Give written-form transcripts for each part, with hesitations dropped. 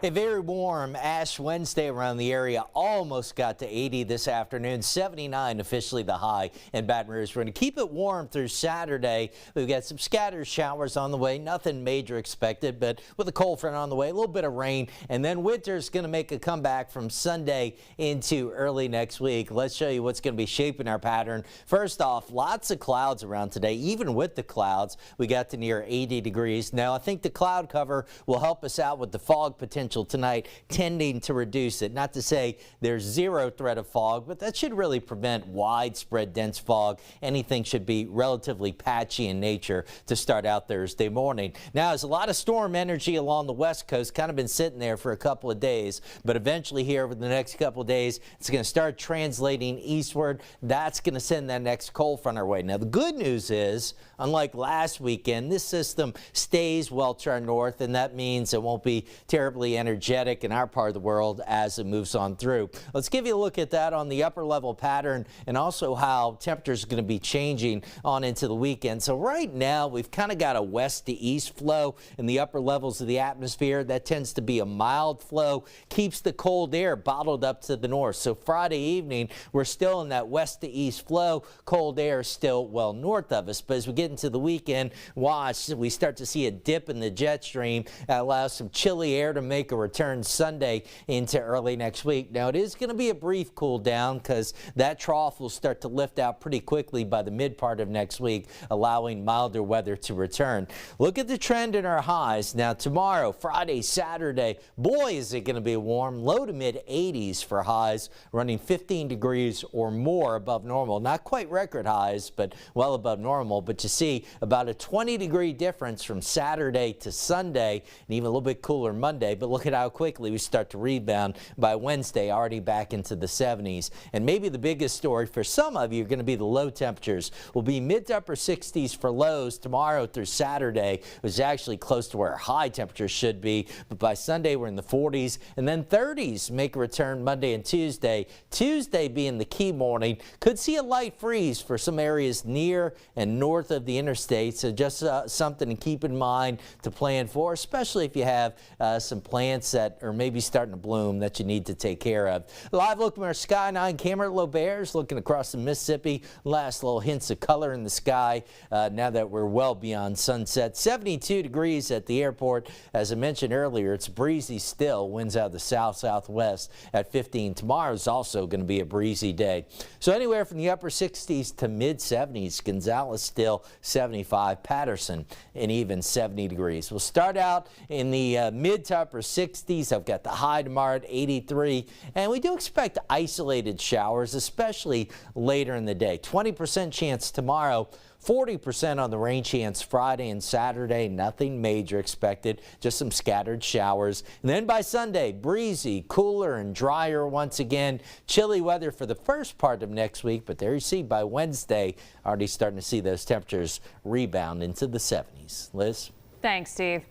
A very warm Ash Wednesday around the area. Almost got to 80 this afternoon. 79 officially the high in Baton Rouge. We're going to keep it warm through Saturday. We've got some scattered showers on the way. Nothing major expected, but with a cold front on the way, a little bit of rain. And then winter's going to make a comeback from Sunday into early next week. Let's show you what's going to be shaping our pattern. First off, lots of clouds around today. Even with the clouds, we got to near 80 degrees. Now, I think the cloud cover will help us out with the fog potential tonight, tending to reduce it. Not to say there's zero threat of fog, but that should really prevent widespread dense fog. Anything should be relatively patchy in nature to start out Thursday morning. Now, there's a lot of storm energy along the west coast, kind of been sitting there for a couple of days, but eventually here over the next couple of days, it's going to start translating eastward. That's going to send that next cold front our way. Now, the good news is, unlike last weekend, this system stays well to our north, and that means it won't be terribly energetic in our part of the world as it moves on through. Let's give you a look at that on the upper level pattern and also how temperatures are going to be changing on into the weekend. So right now we've kind of got a west to east flow in the upper levels of the atmosphere. That tends to be a mild flow, keeps the cold air bottled up to the north. So Friday evening we're still in that west to east flow. Cold air is still well north of us, but as we get into the weekend, watch, we start to see a dip in the jet stream that allows some chilly air to make a return Sunday into early next week. Now, it is going to be a brief cool down because that trough will start to lift out pretty quickly by the mid part of next week, allowing milder weather to return. Look at the trend in our highs. Now, tomorrow, Friday, Saturday, boy, is it going to be warm. Low to mid 80s for highs, running 15 degrees or more above normal. Not quite record highs, but well above normal. But you see about a 20-degree difference from Saturday to Sunday, and even a little bit cooler Monday. But look at how quickly we start to rebound by Wednesday, already back into the 70s. And maybe the biggest story for some of you are going to be the low temperatures. Will be mid to upper 60s for lows tomorrow through Saturday, which is actually close to where high temperatures should be. But by Sunday, we're in the 40s, and then 30s make a return Monday and Tuesday. Tuesday being the key morning. Could see a light freeze for some areas near and north of the interstate. So just something to keep in mind to plan for, especially if you have some plants that are maybe starting to bloom that you need to take care of. Live look from our Sky 9 camera at Bears, looking across the Mississippi. Last little hints of color in the sky now that we're well beyond sunset. 72 degrees at the airport. As I mentioned earlier, it's breezy still. Winds out of the south-southwest at 15. Tomorrow's also going to be a breezy day. So anywhere from the upper 60s to mid 70s. Gonzales still 75. Patterson and even 70 degrees. We'll start out in the mid to upper 60s. I've got the high tomorrow at 83, and we do expect isolated showers, especially later in the day. 20% chance tomorrow. 40% on the rain chance Friday and Saturday. Nothing major expected, just some scattered showers. And then by Sunday, breezy, cooler and drier once again. Chilly weather for the first part of next week, but there you see by Wednesday, already starting to see those temperatures rebound into the 70s. Liz? Thanks, Steve.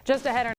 Just ahead.